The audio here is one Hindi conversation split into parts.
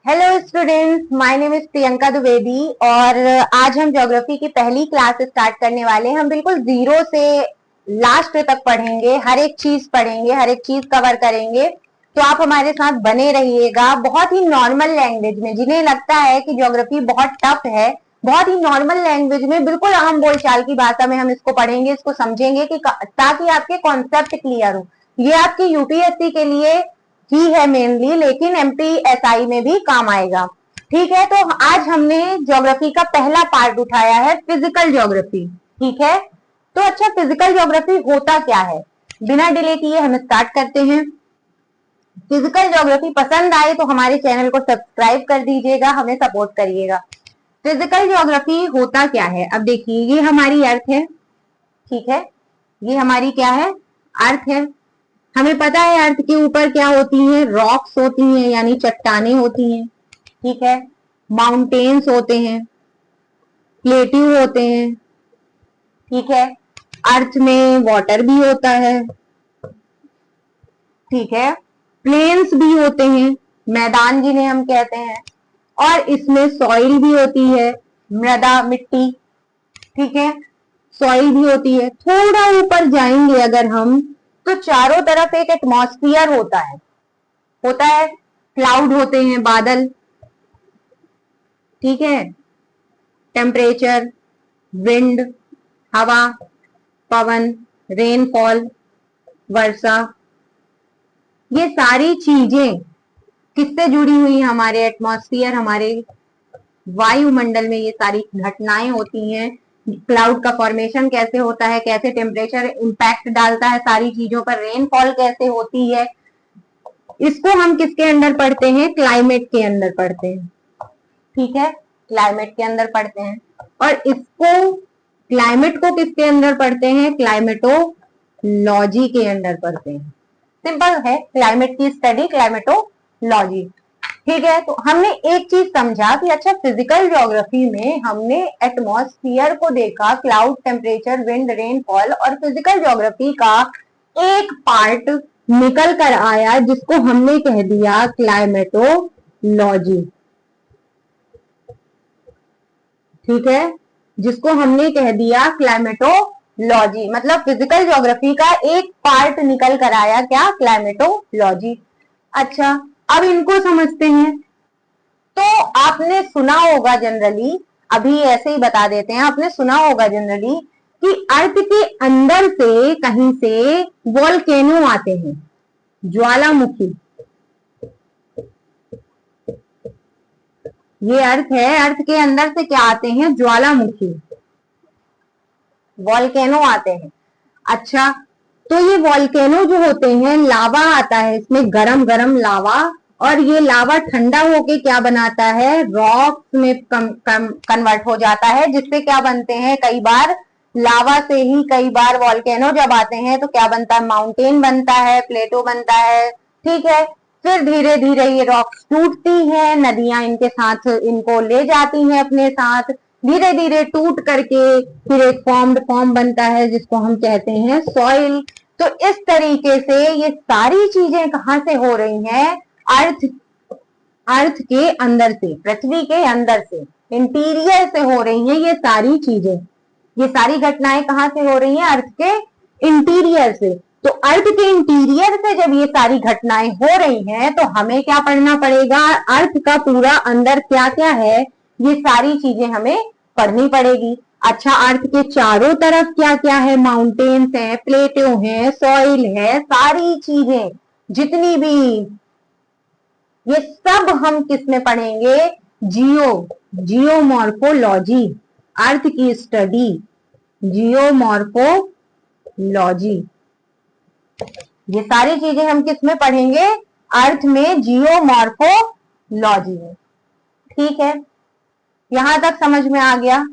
Hello students, my name is Priyanka Dwivedi और आज हम ज्योग्राफी की पहली क्लास स्टार्ट करने वाले हैं। हम बिल्कुल जीरो से लास्ट तक पढ़ेंगे, हर एक चीज पढ़ेंगे, हर एक चीज कवर करेंगे। तो आप हमारे साथ बने रहिएगा। बहुत ही नॉर्मल लैंग्वेज में, जिन्हें लगता है कि ज्योग्राफी बहुत टफ है, बहुत ही नॉर्मल लैंग्वेज में, बिल्कुल आम बोलचाल की भाषा में हम इसको पढ़ेंगे, इसको समझेंगे कि ताकि आपके कॉन्सेप्ट क्लियर हो। ये आपकी यूपीएससी के लिए ही है मेनली, लेकिन एमपीएसआई में भी काम आएगा। ठीक है, तो आज हमने ज्योग्राफी का पहला पार्ट उठाया है, फिजिकल ज्योग्राफी। ठीक है, तो अच्छा, फिजिकल ज्योग्राफी होता क्या है? बिना डिले किए हम स्टार्ट करते हैं। फिजिकल ज्योग्राफी पसंद आए तो हमारे चैनल को सब्सक्राइब कर दीजिएगा, हमें सपोर्ट करिएगा। फिजिकल ज्योग्राफी होता क्या है? अब देखिए, ये हमारी अर्थ है। ठीक है, ये हमारी क्या है? अर्थ है। हमें पता है अर्थ के ऊपर क्या होती है? रॉक्स होती हैं, यानी चट्टाने होती हैं। ठीक है, माउंटेन्स होते हैं, प्लेट्यू होते हैं। ठीक है, अर्थ में वाटर भी होता है। ठीक है, प्लेन्स भी होते हैं, मैदान जिन्हें हम कहते हैं, और इसमें सॉइल भी होती है, मृदा, मिट्टी। ठीक है, सॉइल भी होती है। थोड़ा ऊपर जाएंगे अगर हम, तो चारों तरफ एक एटमॉस्फियर होता है, क्लाउड होते हैं, बादल। ठीक है, टेम्परेचर, विंड, हवा, पवन, रेनफॉल, वर्षा, ये सारी चीजें किससे जुड़ी हुई? हमारे एटमॉस्फियर, हमारे वायुमंडल में ये सारी घटनाएं होती हैं। क्लाउड का फॉर्मेशन कैसे होता है, कैसे टेम्परेचर इंपैक्ट डालता है सारी चीजों पर, रेनफॉल कैसे होती है, इसको हम किसके अंदर पढ़ते हैं? क्लाइमेट के अंदर पढ़ते हैं। ठीक है, क्लाइमेट के अंदर पढ़ते हैं। और इसको, क्लाइमेट को किसके अंदर पढ़ते हैं? क्लाइमेटोलॉजी के अंदर पढ़ते हैं। सिंपल है, क्लाइमेट की स्टडी क्लाइमेटोलॉजी। ठीक है, तो हमने एक चीज समझा कि अच्छा, फिजिकल ज्योग्राफी में हमने एटमॉस्फियर को देखा, क्लाउड, टेम्परेचर, विंड, रेनफॉल, और फिजिकल ज्योग्राफी का एक पार्ट निकल कर आया जिसको हमने कह दिया क्लाइमेटोलॉजी। ठीक है, जिसको हमने कह दिया क्लाइमेटोलॉजी, मतलब फिजिकल ज्योग्राफी का एक पार्ट निकल कर आया, क्या? क्लाइमेटोलॉजी। अच्छा, अब इनको समझते हैं। तो आपने सुना होगा जनरली, अभी ऐसे ही बता देते हैं, आपने सुना होगा जनरली कि अर्थ के अंदर से कहीं से वोल्केनो आते हैं, ज्वालामुखी। ये अर्थ है, अर्थ के अंदर से क्या आते हैं? ज्वालामुखी, वोल्केनो आते हैं। अच्छा, तो ये वोल्केनो जो होते हैं, लावा आता है इसमें, गरम गरम लावा, और ये लावा ठंडा होके क्या बनाता है? रॉक्स में कन्वर्ट हो जाता है, जिससे क्या बनते हैं? कई बार लावा से ही, कई बार वोल्केनो जब आते हैं तो क्या बनता है? माउंटेन बनता है, प्लेटो बनता है। ठीक है, फिर धीरे धीरे ये रॉक्स टूटती हैं, नदियां इनके साथ इनको ले जाती हैं अपने साथ, धीरे धीरे टूट करके फिर एक फॉर्म बनता है जिसको हम कहते हैं सॉइल। तो इस तरीके से ये सारी चीजें कहां से हो रही हैं? अर्थ के अंदर से, पृथ्वी के अंदर से, इंटीरियर से हो रही हैं ये सारी चीजें। ये सारी घटनाएं कहां से हो रही हैं? अर्थ के इंटीरियर से। तो अर्थ के इंटीरियर से जब ये सारी घटनाएं हो रही हैं तो हमें क्या पढ़ना पड़ेगा? अर्थ का पूरा अंदर क्या क्या है, ये सारी चीजें हमें पढ़नी पड़ेगी। अच्छा, अर्थ के चारों तरफ क्या क्या है? माउंटेन्स हैं, प्लेटो हैं, सॉइल है, सारी चीजें जितनी भी, ये सब हम किस में पढ़ेंगे? जियोमॉर्फोलॉजी, अर्थ की स्टडी, जियोमॉर्फोलॉजी। ये सारी चीजें हम किस में पढ़ेंगे? अर्थ में, जियोमॉर्फोलॉजी में। ठीक है, यहां तक समझ में आ गया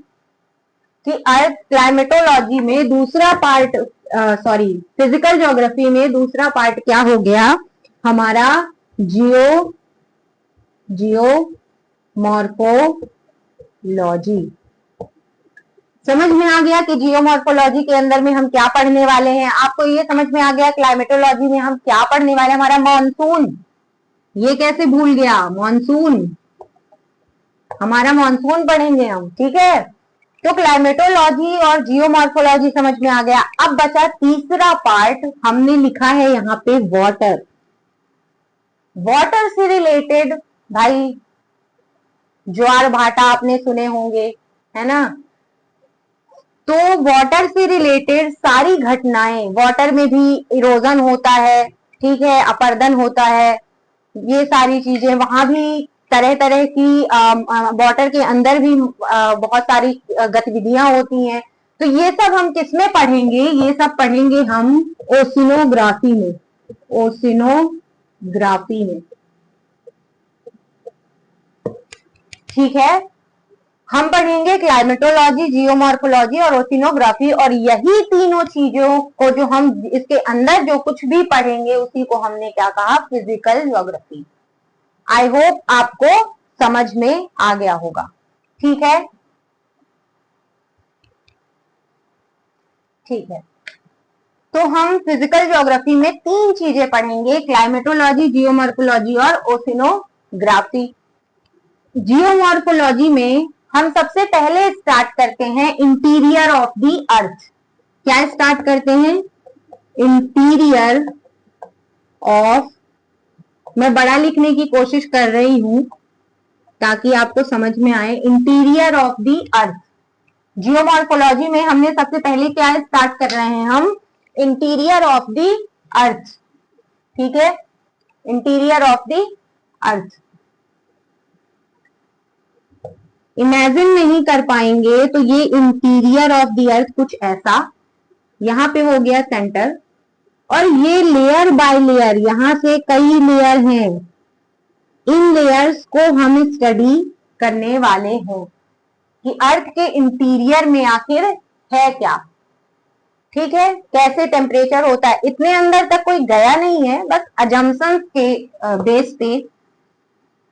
कि अर्थ क्लाइमेटोलॉजी में दूसरा पार्ट, फिजिकल ज्योग्राफी में दूसरा पार्ट क्या हो गया हमारा? जियोमॉर्फोलॉजी। समझ में आ गया कि जियोमॉर्फोलॉजी के अंदर में हम क्या पढ़ने वाले हैं? आपको ये समझ में आ गया क्लाइमेटोलॉजी में हम क्या पढ़ने वाले हैं? हमारा मॉनसून, ये कैसे भूल गया? मॉनसून, हमारा मॉनसून पढ़ेंगे हम, ठीक है। तो क्लाइमेटोलॉजी और जियोमॉर्फोलॉजी समझ में आ गया। अब बचा तीसरा पार्ट, हमने लिखा है यहाँ पे वाटर। वाटर से रिलेटेड भाई ज्वार भाटा आपने सुने होंगे, है ना। तो वाटर से रिलेटेड सारी घटनाएं, वाटर में भी इरोजन होता है, ठीक है, अपर्दन होता है, ये सारी चीजें वहां भी तरह तरह की वाटर के अंदर भी बहुत सारी गतिविधियां होती हैं। तो ये सब हम किसमें पढ़ेंगे, ये सब पढ़ेंगे हम ओशिनोग्राफी में, ओशिनोग्राफी में, ठीक है। हम पढ़ेंगे क्लाइमेटोलॉजी, जियोमॉर्फोलॉजी और ओशिनोग्राफी, और यही तीनों चीजों को जो हम इसके अंदर जो कुछ भी पढ़ेंगे उसी को हमने क्या कहा, फिजिकल ज्योग्राफी। आई होप आपको समझ में आ गया होगा, ठीक है। ठीक है, तो हम फिजिकल ज्योग्राफी में तीन चीजें पढ़ेंगे, क्लाइमेटोलॉजी, जियोमॉर्फोलॉजी और ओशिनोग्राफी। जियोमॉर्फोलॉजी में हम सबसे पहले स्टार्ट करते हैं इंटीरियर ऑफ द अर्थ। क्या स्टार्ट करते हैं, इंटीरियर ऑफ, मैं बड़ा लिखने की कोशिश कर रही हूं ताकि आपको समझ में आए, interior of the earth. Geomorphology में हमने सबसे पहले क्या स्टार्ट कर रहे हैं, हम इंटीरियर ऑफ द अर्थ, ठीक है, interior of the earth. Imagine नहीं कर पाएंगे तो ये इंटीरियर ऑफ द अर्थ कुछ ऐसा, यहां पे हो गया सेंटर, और ये लेयर बाय लेयर, यहां से कई लेयर हैं, इन लेयर्स को हम स्टडी करने वाले हैं कि अर्थ के इंटीरियर में आखिर है क्या, ठीक है, कैसे टेम्परेचर होता है। इतने अंदर तक कोई गया नहीं है, बस अजम्पशंस के बेस पे,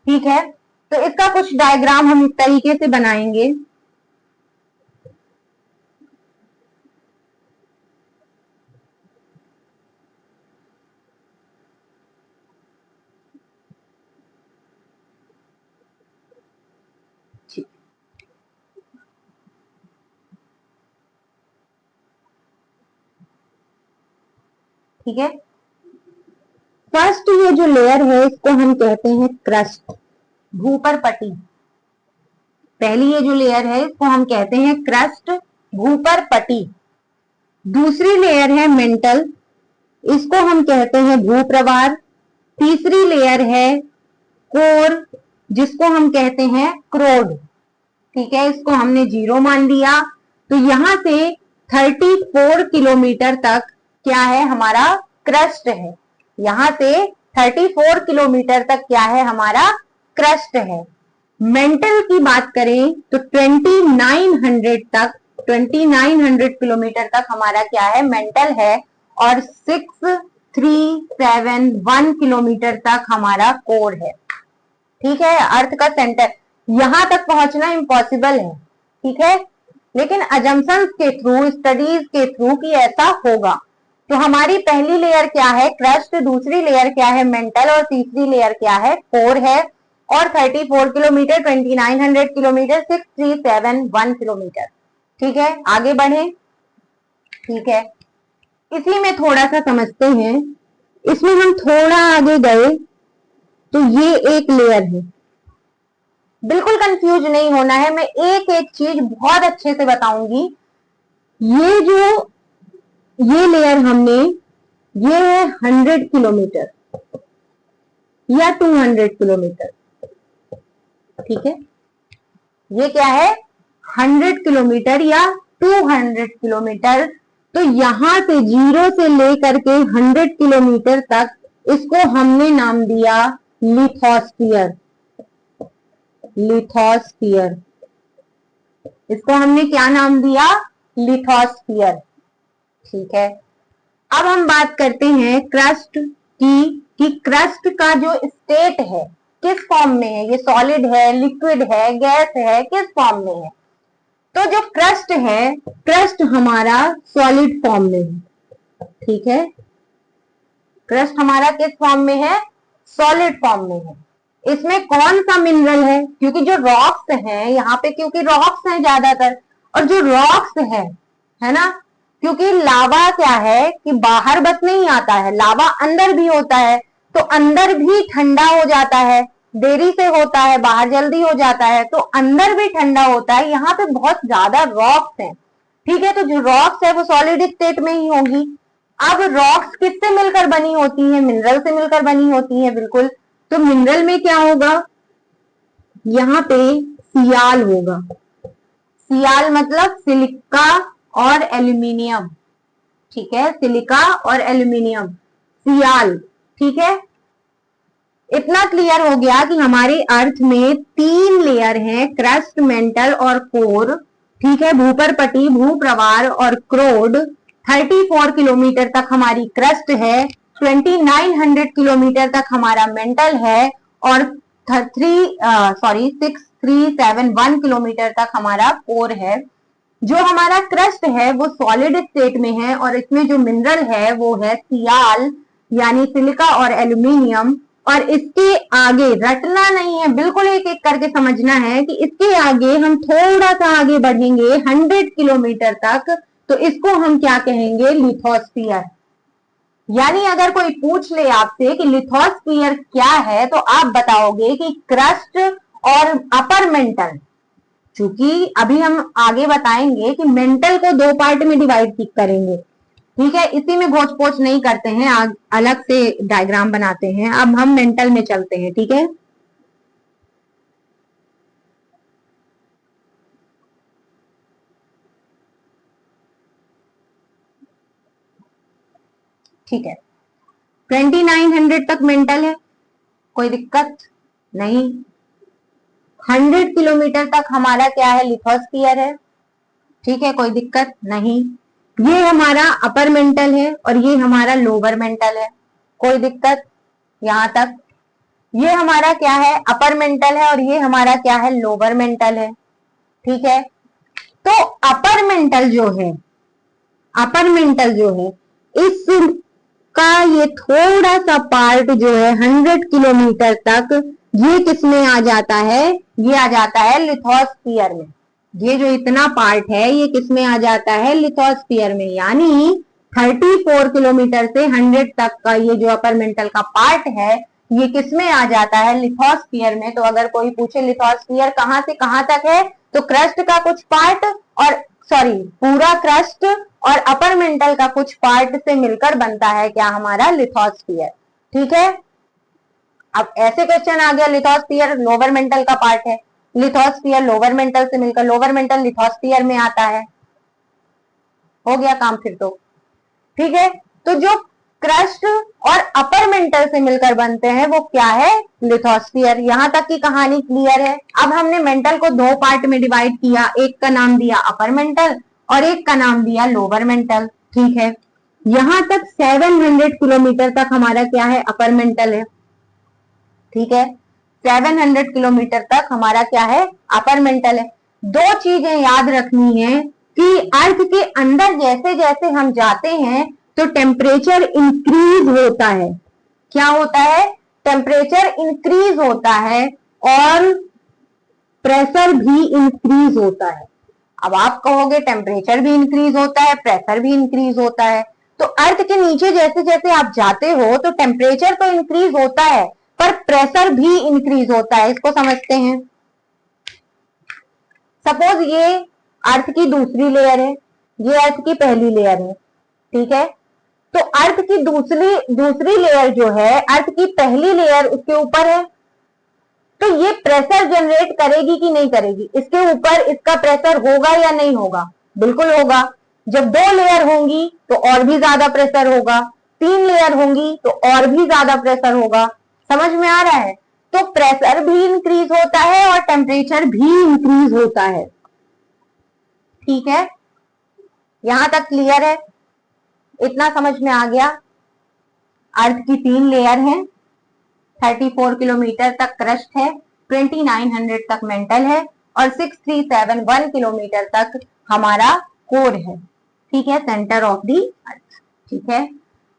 ठीक है। तो इसका कुछ डायग्राम हम इस तरीके से बनाएंगे, ठीक है। फर्स्ट ये जो लेयर है इसको हम कहते हैं क्रस्ट, भूपर पट्टी। पहली ये जो लेयर है इसको हम कहते हैं क्रस्ट, भूपर पट्टी। दूसरी लेयर है मेंटल, इसको हम कहते हैं भूप्रवार। तीसरी लेयर है कोर, जिसको हम कहते हैं क्रोड, ठीक है, इसको हमने 0 मान लिया। तो यहां से 34 किलोमीटर तक क्या है, हमारा क्रस्ट है। यहां से 34 किलोमीटर तक क्या है, हमारा क्रस्ट है। मेंटल की बात करें तो 2900 किलोमीटर तक हमारा क्या है, मेंटल है, और 6371 किलोमीटर तक हमारा कोर है, ठीक है, अर्थ का सेंटर। यहां तक पहुंचना इम्पॉसिबल है, ठीक है, लेकिन अजम्पशंस के थ्रू, स्टडीज के थ्रू कि ऐसा होगा। तो हमारी पहली लेयर क्या है, क्रस्ट, दूसरी लेयर क्या है, मेंटल, और तीसरी लेयर क्या है, कोर है। और 34 किलोमीटर, 2900 किलोमीटर, 6371 किलोमीटर, ठीक है। आगे बढ़े, ठीक है, इसी में थोड़ा सा समझते हैं। इसमें हम थोड़ा आगे गए तो ये एक लेयर है, बिल्कुल कंफ्यूज नहीं होना है, मैं एक एक चीज बहुत अच्छे से बताऊंगी। ये जो ये लेयर हमने, ये है 100 किलोमीटर या 200 किलोमीटर, ठीक है, ये क्या है, 100 किलोमीटर या 200 किलोमीटर। तो यहां से 0 से लेकर के 100 किलोमीटर तक इसको हमने नाम दिया लिथोस्फीयर, लिथोस्फीयर, इसको हमने क्या नाम दिया, लिथोस्फीयर, ठीक है। अब हम बात करते हैं क्रस्ट की, कि क्रस्ट का जो स्टेट है किस फॉर्म में है, ये सॉलिड है, लिक्विड है, गैस है, किस फॉर्म में है। तो जो क्रस्ट है, क्रस्ट हमारा सॉलिड फॉर्म में है, ठीक है, क्रस्ट हमारा किस फॉर्म में है, सॉलिड फॉर्म में है। इसमें कौन सा मिनरल है, क्योंकि जो रॉक्स हैं यहाँ पे, क्योंकि रॉक्स हैं ज्यादातर, और जो रॉक्स है ना, क्योंकि लावा क्या है कि बाहर बस नहीं आता है, लावा अंदर भी होता है, तो अंदर भी ठंडा हो जाता है, देरी से होता है, बाहर जल्दी हो जाता है, तो अंदर भी ठंडा होता है। यहाँ पे बहुत ज्यादा रॉक्स हैं, ठीक है, तो जो रॉक्स है वो सॉलिड स्टेट में ही होगी। अब रॉक्स किससे मिलकर बनी होती है, मिनरल से मिलकर बनी होती है, बिल्कुल। तो मिनरल में क्या होगा, यहाँ पे सियाल होगा, सियाल मतलब सिलिका और एल्यूमिनियम, ठीक है, सिलिका और एल्यूमिनियम, सियाल, ठीक है। इतना क्लियर हो गया कि हमारे अर्थ में 3 लेयर हैं, क्रस्ट, मेंटल और कोर, ठीक है, भूपरपटी, भूप्रवार और क्रोड। 34 किलोमीटर तक हमारी क्रस्ट है, 2900 किलोमीटर तक हमारा मेंटल है, और 6371 किलोमीटर तक हमारा कोर है। जो हमारा क्रस्ट है वो सॉलिड स्टेट में है, और इसमें जो मिनरल है वो है सियाल यानी सिलिका और एल्यूमिनियम। और इसके आगे रटना नहीं है, बिल्कुल एक एक करके समझना है कि इसके आगे हम थोड़ा सा आगे बढ़ेंगे 100 किलोमीटर तक, तो इसको हम क्या कहेंगे, लिथोस्फीयर। यानी अगर कोई पूछ ले आपसे कि लिथोस्फीयर क्या है, तो आप बताओगे कि क्रस्ट और अपर मेंटल, क्योंकि अभी हम आगे बताएंगे कि मेंटल को 2 पार्ट में डिवाइड करेंगे, ठीक है, इसी में घोच पोच नहीं करते हैं, अलग से डायग्राम बनाते हैं। अब हम मेंटल में चलते हैं, ठीक है। ठीक है, 2900 तक मेंटल है, कोई दिक्कत नहीं। 100 किलोमीटर तक हमारा क्या है, लिथोस्फीयर है, ठीक है, कोई दिक्कत नहीं। ये हमारा अपर मेंटल है और ये हमारा लोअर मेंटल है, कोई दिक्कत यहां तक। ये हमारा क्या है, अपर मेंटल है, और ये हमारा क्या है, लोअर मेंटल है, ठीक है। तो अपर मेंटल जो है, अपर मेंटल जो है, इसका ये थोड़ा सा पार्ट जो है 100 किलोमीटर तक, ये किसमें आ जाता है, ये आ जाता है लिथोस्फीयर में। ये जो इतना पार्ट है ये किसमें आ जाता है, लिथोस्फीयर में। यानी 34 किलोमीटर से 100 तक का ये जो अपर मेंटल का पार्ट है ये किसमें आ जाता है, लिथोस्फीयर में। तो अगर कोई पूछे लिथोस्फीयर कहां से कहां तक है, तो क्रस्ट का कुछ पार्ट, और सॉरी पूरा क्रस्ट और अपर मेंटल का कुछ पार्ट से मिलकर बनता है क्या, हमारा लिथोस्फीयर, ठीक है। अब ऐसे क्वेश्चन आ गया, लिथोस्फीयर लोअर मेंटल का पार्ट है, लिथोस्फीयर लोअर मेंटल से मिलकर लोअर मेंटल लिथोस्फीयर में आता है, हो गया काम फिर तो, ठीक है। तो जो क्रस्ट और अपर मेंटल से मिलकर बनते हैं वो क्या है, लिथोस्फीयर। यहां तक की कहानी क्लियर है। अब हमने मेंटल को 2 पार्ट में डिवाइड किया, एक का नाम दिया अपर मेंटल और एक का नाम दिया लोअर मेंटल, ठीक है। यहां तक 700 किलोमीटर तक हमारा क्या है, अपर मेंटल है, ठीक है। 700 किलोमीटर तक हमारा क्या है, अपर मेंटल है। 2 चीजें याद रखनी है कि अर्थ के अंदर जैसे जैसे हम जाते हैं तो टेम्परेचर इंक्रीज होता है। क्या होता है, टेम्परेचर इंक्रीज होता है और प्रेशर भी इंक्रीज होता है। अब आप कहोगे टेम्परेचर भी इंक्रीज होता है, प्रेशर भी इंक्रीज होता है, तो अर्थ के नीचे जैसे जैसे आप जाते हो तो टेम्परेचर तो इंक्रीज होता है पर प्रेशर भी इंक्रीज होता है। इसको समझते हैं। सपोज ये अर्थ की दूसरी लेयर है, ये अर्थ की पहली लेयर है, ठीक है। तो अर्थ की दूसरी लेयर जो है, अर्थ की पहली लेयर उसके ऊपर है, तो ये प्रेशर जनरेट करेगी कि नहीं करेगी, इसके ऊपर इसका प्रेशर होगा या नहीं होगा, बिल्कुल होगा। जब 2 लेयर होंगी तो और भी ज्यादा प्रेशर होगा, 3 लेयर होंगी तो और भी ज्यादा प्रेशर होगा। समझ में आ रहा है। तो प्रेशर भी इंक्रीज होता है और टेम्परेचर भी इंक्रीज होता है, ठीक है। यहां तक क्लियर है, इतना समझ में आ गया। अर्थ की 3 लेयर हैं, 34 किलोमीटर तक क्रस्ट है, 2900 तक मेंटल है और 6371 किलोमीटर तक हमारा कोर है, ठीक है, सेंटर ऑफ दी अर्थ, ठीक है।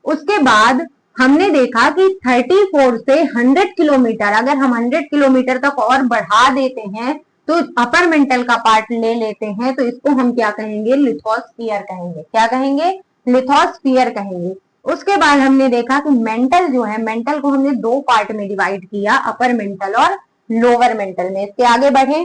उसके बाद हमने देखा कि 34 से 100 किलोमीटर, अगर हम 100 किलोमीटर तक और बढ़ा देते हैं तो अपर मेंटल का पार्ट ले लेते हैं, तो इसको हम क्या कहेंगे? लिथोस्फीयर कहेंगे। क्या कहेंगे? लिथोस्फीयर कहेंगे। उसके बाद हमने देखा कि मेंटल जो है, मेंटल को हमने दो पार्ट में डिवाइड किया, अपर मेंटल और लोअर मेंटल में। इसके आगे बढ़े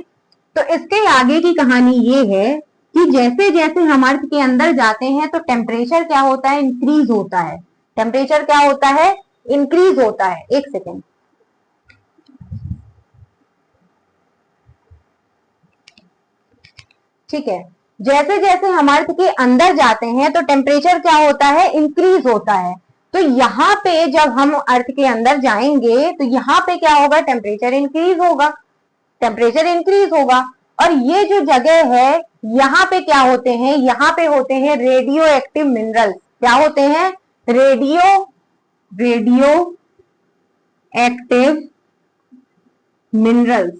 तो इसके आगे की कहानी ये है कि जैसे जैसे हम अर्थ के अंदर जाते हैं तो टेम्परेचर क्या होता है? इंक्रीज होता है। टेम्परेचर क्या होता है? इंक्रीज होता है। एक सेकेंड, ठीक है। जैसे जैसे हम अर्थ के अंदर जाते हैं तो टेम्परेचर क्या होता है? इंक्रीज होता है। तो यहाँ पे जब हम अर्थ के अंदर जाएंगे तो यहाँ पे क्या होगा? टेम्परेचर इंक्रीज होगा। टेम्परेचर इंक्रीज होगा। और ये जो जगह है यहाँ पे क्या होते हैं? यहाँ पे होते हैं रेडियो एक्टिव मिनरल्स। क्या होते हैं? Radio active minerals.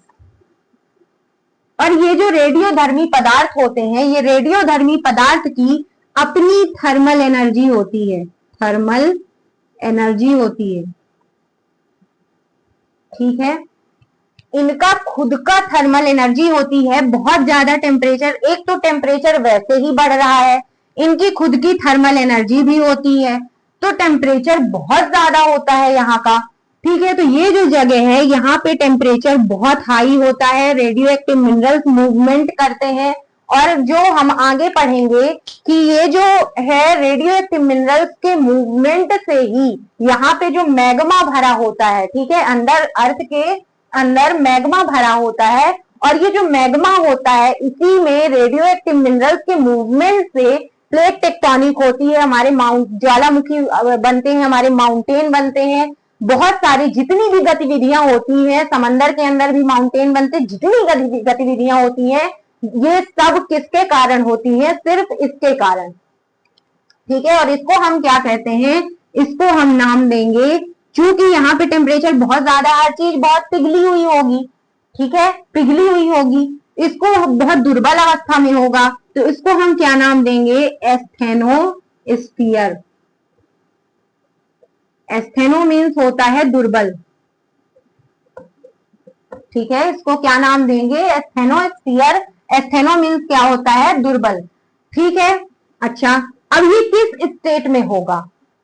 और ये जो रेडियोधर्मी पदार्थ होते हैं, ये रेडियोधर्मी पदार्थ की अपनी थर्मल एनर्जी होती है। थर्मल एनर्जी होती है, ठीक है। इनका खुद का थर्मल एनर्जी होती है। बहुत ज्यादा टेम्परेचर, एक तो टेम्परेचर वैसे ही बढ़ रहा है, इनकी खुद की थर्मल एनर्जी भी होती है, तो टेम्परेचर बहुत ज्यादा होता है यहाँ का, ठीक है। तो ये जो जगह है यहाँ पे टेम्परेचर बहुत हाई होता है, रेडियो एक्टिव मिनरल्स मूवमेंट करते हैं। और जो हम आगे पढ़ेंगे कि ये जो है रेडियो एक्टिव मिनरल्स के मूवमेंट से ही यहाँ पे जो मैग्मा भरा होता है, ठीक है, अंदर अर्थ के अंदर मैग्मा भरा होता है। और ये जो मैग्मा होता है इसी में रेडियो एक्टिव मिनरल्स के मूवमेंट से प्लेट टेक्टोनिक होती है, हमारे ज्वालामुखी बनते हैं, हमारे माउंटेन बनते हैं, बहुत सारी जितनी भी गतिविधियां होती हैं, समंदर के अंदर भी माउंटेन बनते, जितनी गतिविधियां होती हैं ये सब किसके कारण होती है? सिर्फ इसके कारण, ठीक है। और इसको हम क्या कहते हैं? इसको हम नाम देंगे, चूंकि यहाँ पे टेम्परेचर बहुत ज्यादा, हर चीज बहुत पिघली हुई होगी, ठीक है, पिघली हुई होगी, इसको बहुत दुर्बल अवस्था में होगा, तो इसको हम क्या नाम देंगे? एस्थेनोस्फीयर। एस्थेनो मीन्स होता है दुर्बल, ठीक है। इसको क्या नाम देंगे? एस्थेनोस्फीयर। एस्थेनो मीन्स क्या होता है? दुर्बल, ठीक है। अच्छा, अब ये किस स्टेट में होगा?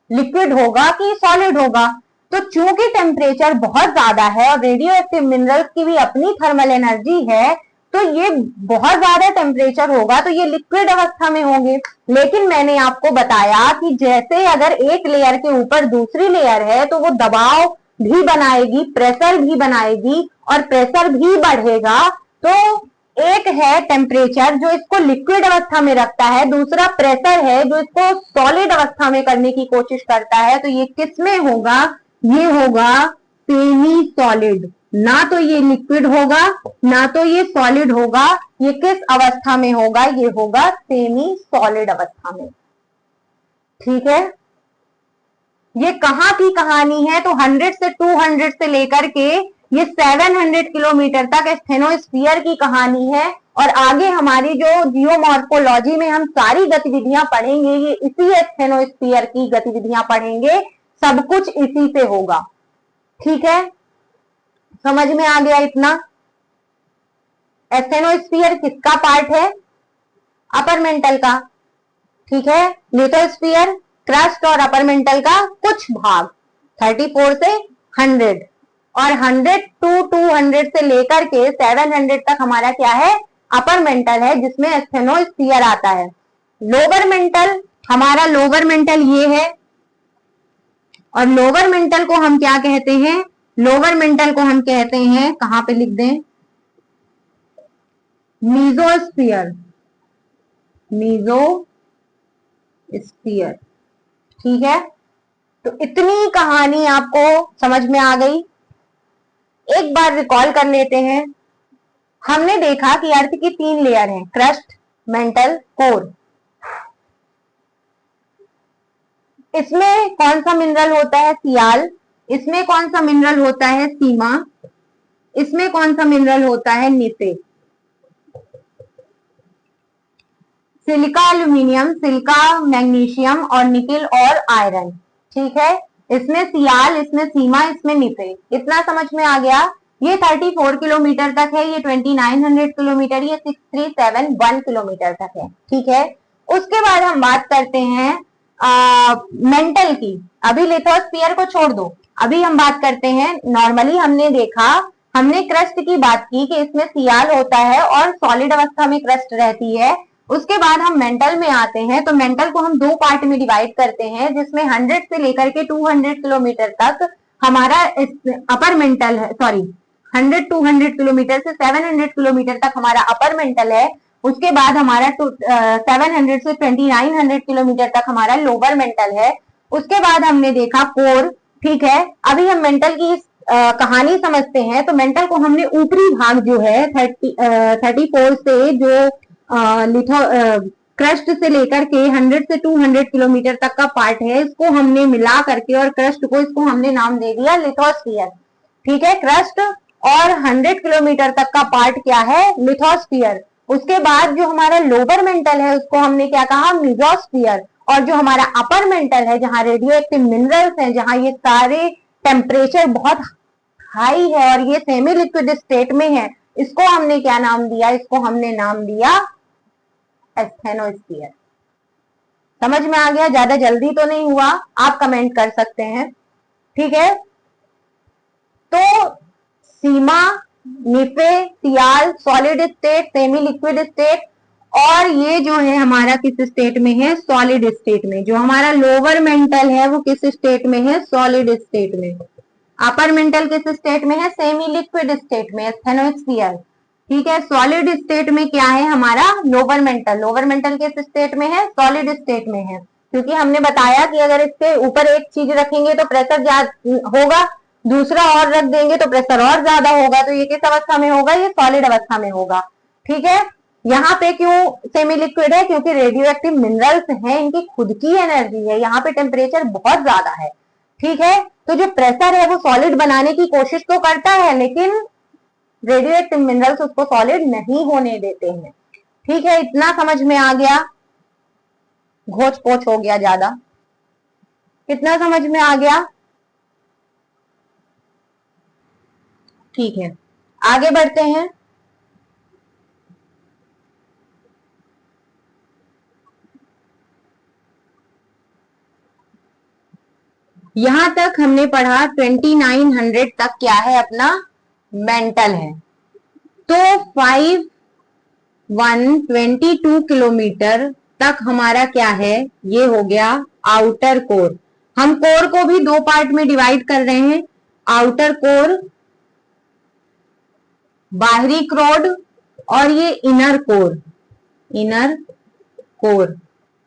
लिक्विड होगा कि सॉलिड होगा? तो चूंकि टेम्परेचर बहुत ज्यादा है और रेडियो एक्टिव मिनरल्स की भी अपनी थर्मल एनर्जी है, तो ये बहुत ज्यादा टेम्परेचर होगा तो ये लिक्विड अवस्था में होंगे। लेकिन मैंने आपको बताया कि जैसे अगर एक लेयर के ऊपर दूसरी लेयर है तो वो दबाव भी बनाएगी, प्रेशर भी बनाएगी, और प्रेशर भी बढ़ेगा। तो एक है टेम्परेचर जो इसको लिक्विड अवस्था में रखता है, दूसरा प्रेशर है जो इसको सॉलिड अवस्था में करने की कोशिश करता है। तो ये किस में होगा? ये होगा सेमी सॉलिड। ना तो ये लिक्विड होगा ना तो ये सॉलिड होगा, ये किस अवस्था में होगा? ये होगा सेमी सॉलिड अवस्था में, ठीक है। ये कहां की कहानी है? तो 100 से 200 से लेकर के ये 700 किलोमीटर तक एस्थेनोस्फीयर की कहानी है। और आगे हमारी जो जियोमॉर्फोलॉजी में हम सारी गतिविधियां पढ़ेंगे ये इसी एस्थेनोस्फीयर की गतिविधियां पढ़ेंगे, सब कुछ इसी से होगा, ठीक है। समझ में आ गया इतना? एस्थेनोस्फीयर किसका पार्ट है? अपर मेंटल का, ठीक है। लिथोस्फीयर क्रस्ट और अपर मेंटल का कुछ भाग, 34 से 100, और 100 to 200 से लेकर के 700 तक हमारा क्या है? अपर मेंटल है, जिसमें एस्थेनोस्फीयर आता है। लोअर मेंटल, हमारा लोअर मेंटल ये है, और लोअर मेंटल को हम क्या कहते हैं? लोअर मेंटल को हम कहते हैं, कहां पे लिख दें? मीजोस्फीयर। मीजोस्फीयर, ठीक है। तो इतनी कहानी आपको समझ में आ गई? एक बार रिकॉल कर लेते हैं। हमने देखा कि अर्थ की 3 लेयर हैं, क्रस्ट, मेंटल, कोर। इसमें कौन सा मिनरल होता है? सियाल। इसमें कौन सा मिनरल होता है? सीमा। इसमें कौन सा मिनरल होता है? निसे। सिलिका एल्यूमिनियम, सिलिका मैग्नीशियम, और निकिल और आयरन, ठीक है। इसमें सियाल, इसमें सीमा, इसमें निफे। इतना समझ में आ गया। ये 34 किलोमीटर तक है, ये 2900 किलोमीटर, ये 6371 किलोमीटर तक है। ठीक है, उसके बाद हम बात करते हैं मेंटल की। अभी लिथोस्फीयर को छोड़ दो, अभी हम बात करते हैं नॉर्मली। हमने देखा, हमने क्रस्ट की बात की कि इसमें सियाल होता है और सॉलिड अवस्था में क्रस्ट रहती है। उसके बाद हम मेंटल में आते हैं, तो मेंटल को हम दो पार्ट में डिवाइड करते हैं, जिसमें 100 से लेकर के 200 किलोमीटर तक हमारा अपर मेंटल है। सॉरी, 100 200 किलोमीटर से 700 किलोमीटर तक हमारा अपर मेंटल है। उसके बाद हमारा 700 से 2900 किलोमीटर तक हमारा लोअर मेंटल है। उसके बाद हमने देखा कोर। ठीक है, अभी हम मेंटल की कहानी समझते हैं। तो मेंटल को हमने ऊपरी भाग जो है 34 से जो क्रस्ट से लेकर के 100 से 200 किलोमीटर तक का पार्ट है, इसको हमने मिला करके और क्रस्ट को, इसको हमने नाम दे दिया लिथोस्फीयर। ठीक है, क्रस्ट और 100 किलोमीटर तक का पार्ट क्या है? लिथोस्फीयर। उसके बाद जो हमारा लोअर मेंटल है उसको हमने क्या कहा? मेसोस्फीयर। और जो हमारा अपर मेंटल है, जहां रेडियो एक्टिव मिनरल्स हैं, जहां ये सारे टेम्परेचर बहुत हाई है और ये सेमी लिक्विड स्टेट में है, इसको हमने क्या नाम दिया? इसको हमने नाम दिया एस्थेनोस्फीयर। समझ में आ गया? ज्यादा जल्दी तो नहीं हुआ? आप कमेंट कर सकते हैं। ठीक है, तो sima, nife, sial, solid state, semi liquid state, और ये जो है हमारा किस स्टेट में है? सॉलिड स्टेट में। जो हमारा लोअर मेंटल है वो किस स्टेट में है? सॉलिड स्टेट में। अपर मेंटल किस स्टेट में है? सेमी लिक्विड स्टेट में, एस्थेनोस्फीयर। ठीक है, सॉलिड स्टेट में क्या है हमारा? Lower mental. लोअर मेंटल किस स्टेट में है? सॉलिड स्टेट में है, क्योंकि हमने बताया कि अगर इसके ऊपर एक चीज रखेंगे तो प्रेशर ज्यादा होगा, दूसरा और रख देंगे तो प्रेशर और ज्यादा होगा। तो ये किस अवस्था में होगा? ये सॉलिड अवस्था में होगा। ठीक है, यहाँ पे क्यों सेमी लिक्विड है? क्योंकि रेडियो एक्टिव मिनरल्स हैं, इनकी खुद की एनर्जी है, यहाँ पे टेम्परेचर बहुत ज्यादा है। ठीक है, तो जो प्रेशर है वो सॉलिड बनाने की कोशिश तो करता है, लेकिन रेडियो एक्टिव मिनरल्स उसको सॉलिड नहीं होने देते हैं। ठीक है, इतना समझ में आ गया? घोच पोच हो गया ज्यादा? कितना समझ में आ गया? ठीक है, आगे बढ़ते हैं। यहां तक हमने पढ़ा 2900 तक क्या है? अपना मेंटल है। तो 5122 किलोमीटर तक हमारा क्या है? ये हो गया आउटर कोर। हम कोर को भी दो पार्ट में डिवाइड कर रहे हैं, आउटर कोर, बाहरी क्रोड, और ये इनर कोर, इनर कोर,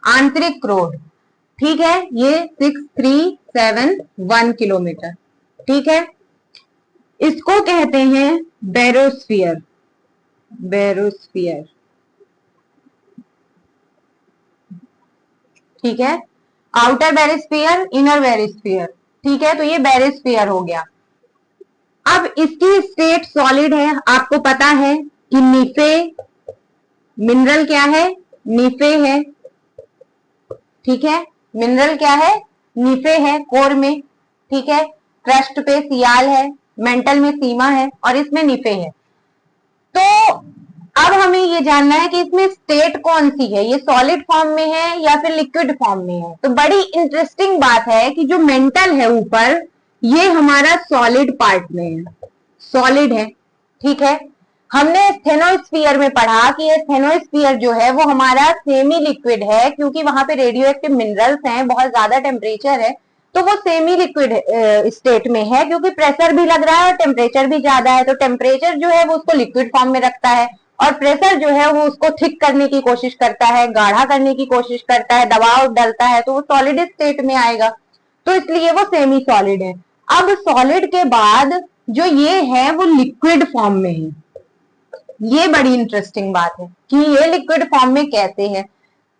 आंतरिक क्रोड। ठीक है, ये 6371 किलोमीटर। ठीक है, इसको कहते हैं बेरोस्फीयर। बेरोस्फीयर। ठीक है, आउटर बेरोस्फीयर, इनर बेरोस्फीयर। ठीक है, तो ये बेरोस्फीयर हो गया। अब इसकी स्टेट सॉलिड है। आपको पता है कि निफे मिनरल क्या है? निफे है। ठीक है, मिनरल क्या है? निफे है कोर में। ठीक है, क्रस्ट पे सियाल है, मेंटल में सीमा है, और इसमें निफे है। तो अब हमें ये जानना है कि इसमें स्टेट कौन सी है, ये सॉलिड फॉर्म में है या फिर लिक्विड फॉर्म में है। तो बड़ी इंटरेस्टिंग बात है कि जो मेंटल है ऊपर, ये हमारा सॉलिड पार्ट में है, सॉलिड है। ठीक है, हमने स्टेनोस्फीयर में पढ़ा कि ये स्टेनोस्फीयर जो है वो हमारा सेमी लिक्विड है, क्योंकि वहां पे रेडियो एक्टिव मिनरल्स हैं, बहुत ज्यादा टेम्परेचर है, तो वो सेमी लिक्विड स्टेट में है, क्योंकि प्रेशर भी लग रहा है और टेम्परेचर भी ज्यादा है। तो टेम्परेचर जो है वो उसको लिक्विड फॉर्म में रखता है, और प्रेशर जो है वो उसको थिक करने की कोशिश करता है, गाढ़ा करने की कोशिश करता है, दबाव डालता है, तो वो सॉलिड स्टेट में आएगा। तो इसलिए वो सेमी सॉलिड है। अब सॉलिड के बाद जो ये है वो लिक्विड फॉर्म में है। ये बड़ी इंटरेस्टिंग बात है कि ये लिक्विड फॉर्म में कैसे है।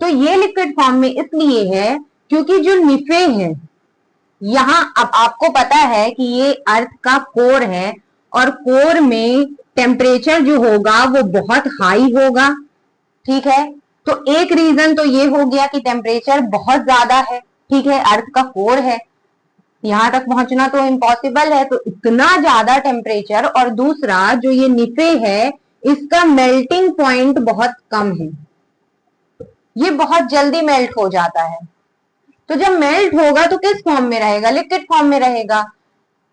तो ये लिक्विड फॉर्म में इसलिए है क्योंकि जो निफे है, यहां अब आपको पता है कि ये अर्थ का कोर है, और कोर में टेम्परेचर जो होगा वो बहुत हाई होगा। ठीक है, तो एक रीजन तो ये हो गया कि टेम्परेचर बहुत ज्यादा है। ठीक है, अर्थ का कोर है। यहां तक पहुंचना तो इम्पॉसिबल है, तो इतना ज्यादा टेम्परेचर। और दूसरा जो ये निफे है, इसका मेल्टिंग पॉइंट बहुत कम है, ये बहुत जल्दी मेल्ट हो जाता है। तो जब मेल्ट होगा तो किस फॉर्म में रहेगा? लिक्विड फॉर्म में रहेगा।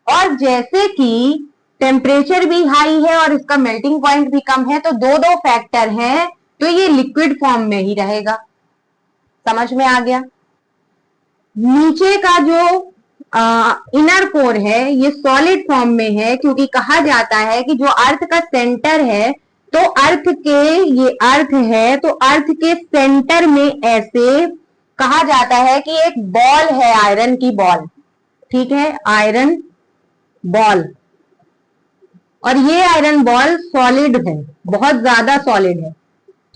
और जैसे कि टेम्परेचर भी हाई है और इसका मेल्टिंग पॉइंट भी कम है, तो दो दो फैक्टर है, तो ये लिक्विड फॉर्म में ही रहेगा। समझ में आ गया? नीचे का जो इनर कोर है ये सॉलिड फॉर्म में है, क्योंकि कहा जाता है कि जो अर्थ का सेंटर है, तो अर्थ के, ये अर्थ है तो अर्थ के सेंटर में ऐसे कहा जाता है कि एक बॉल है, आयरन की बॉल, ठीक है, आयरन बॉल। और ये आयरन बॉल सॉलिड है, बहुत ज्यादा सॉलिड है।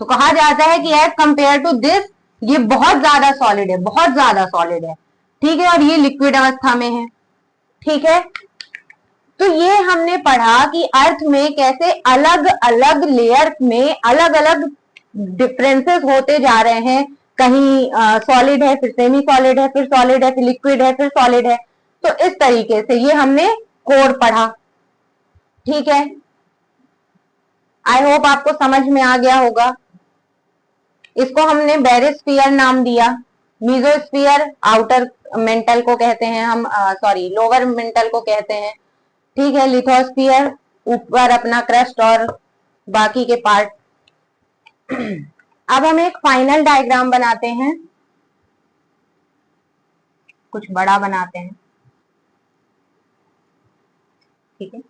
तो कहा जाता है कि एज कंपेयर टू दिस ये बहुत ज्यादा सॉलिड है, बहुत ज्यादा सॉलिड है, ठीक है। और ये लिक्विड अवस्था में है, ठीक है। तो ये हमने पढ़ा कि अर्थ में कैसे अलग अलग लेयर में अलग अलग डिफरेंसेस होते जा रहे हैं। कहीं सॉलिड है, फिर सेमी सॉलिड है, फिर सॉलिड है, फिर लिक्विड है, फिर सॉलिड है। तो इस तरीके से ये हमने कोर पढ़ा, ठीक है। आई होप आपको समझ में आ गया होगा। इसको हमने बेरिस्फीयर नाम दिया। मीजोस्फीयर आउटर मेंटल को कहते हैं हम, सॉरी लोअर मेंटल को कहते हैं, ठीक है। लिथोस्फीयर ऊपर अपना क्रस्ट और बाकी के पार्ट। अब हम एक फाइनल डायग्राम बनाते हैं, कुछ बड़ा बनाते हैं, ठीक है।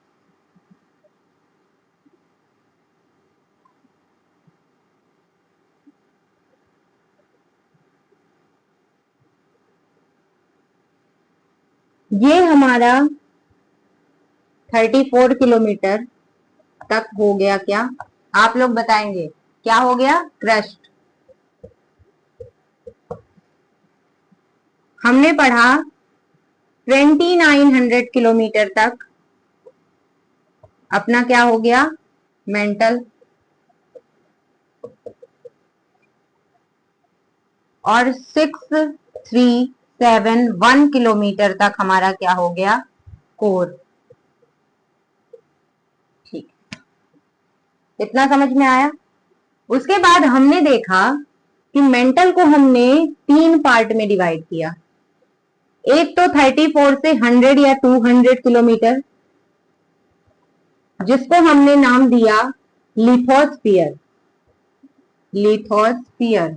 ये हमारा 34 किलोमीटर तक हो गया क्या? आप लोग बताएंगे क्या हो गया? क्रस्ट। हमने पढ़ा 2900 किलोमीटर तक अपना क्या हो गया? मेंटल। और 6371 किलोमीटर तक हमारा क्या हो गया? कोर। ठीक, इतना समझ में आया? उसके बाद हमने देखा कि मेंटल को हमने 3 पार्ट में डिवाइड किया। एक तो 34 से 100 या 200 किलोमीटर, जिसको हमने नाम दिया लिथोस्फीयर। लिथोस्फीयर,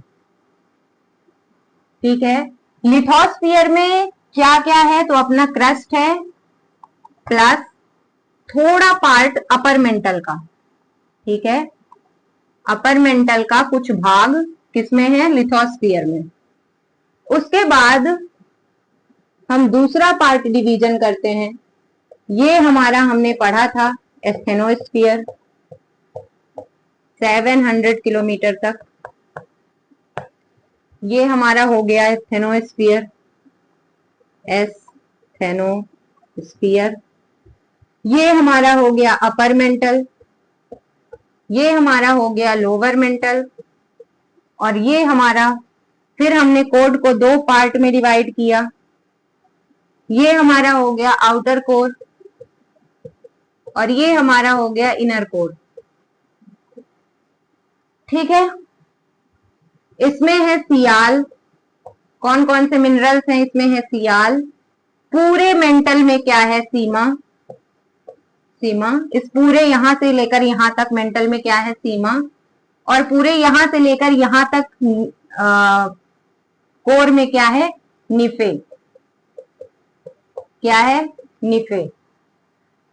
ठीक है। लिथोस्फीयर में क्या क्या है? तो अपना क्रस्ट है, प्लस थोड़ा पार्ट अपर मेंटल का, ठीक है। अपर मेंटल का कुछ भाग किसमें है? लिथोस्फीयर में। उसके बाद हम दूसरा पार्ट डिवीजन करते हैं। ये हमारा हमने पढ़ा था एस्थेनोस्फीयर, 700 किलोमीटर तक। ये हमारा हो गया एस्थेनोस्फीयर, एस्थेनोस्फीयर। ये हमारा हो गया अपर मेंटल, ये हमारा हो गया लोअर मेंटल, और ये हमारा, फिर हमने कोड को 2 पार्ट में डिवाइड किया। ये हमारा हो गया आउटर कोर, और ये हमारा हो गया इनर कोर, ठीक है। इसमें है सियाल। कौन कौन से मिनरल्स हैं? इसमें है सियाल। पूरे मेंटल में क्या है? सीमा। सीमा, इस पूरे यहां से लेकर यहां तक मेंटल में क्या है? सीमा। और पूरे यहां से लेकर यहां तक कोर में क्या है? निफे। क्या है? निफे,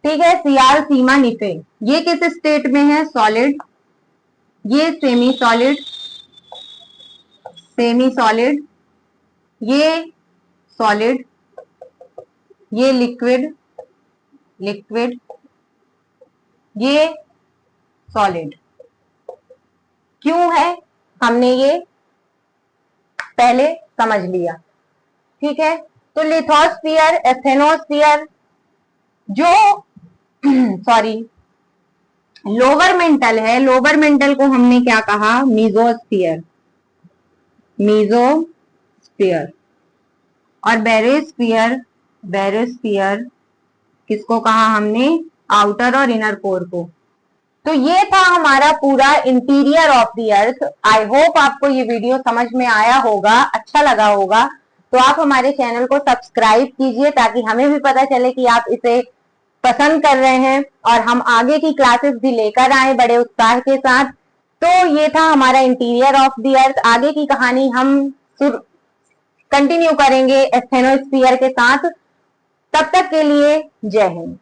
ठीक है। सियाल, सीमा, निफे, ये किस स्टेट में है? सॉलिड। ये सेमी सॉलिड, सेमी सॉलिड, ये सॉलिड, ये लिक्विड, लिक्विड, ये सॉलिड। क्यों है? हमने ये पहले समझ लिया, ठीक है। तो लिथोस्फीयर, एस्थेनोस्फीयर, जो सॉरी लोअर मेंटल है, लोअर मेंटल को हमने क्या कहा? Mesosphere, mesosphere. और बेरिस्फीयर बैरोस्फीयर, किसको कहा हमने, आउटर और इनर कोर को। तो ये था हमारा पूरा interior of the earth. I hope आपको ये वीडियो समझ में आया होगा, अच्छा लगा होगा। तो आप हमारे चैनल को सब्सक्राइब कीजिए ताकि हमें भी पता चले कि आप इसे पसंद कर रहे हैं और हम आगे की क्लासेस भी लेकर आए बड़े उत्साह के साथ। तो ये था हमारा इंटीरियर ऑफ द अर्थ। आगे की कहानी हम कंटिन्यू करेंगे एस्थेनोस्फीयर के साथ। तब तक के लिए जय हिंद।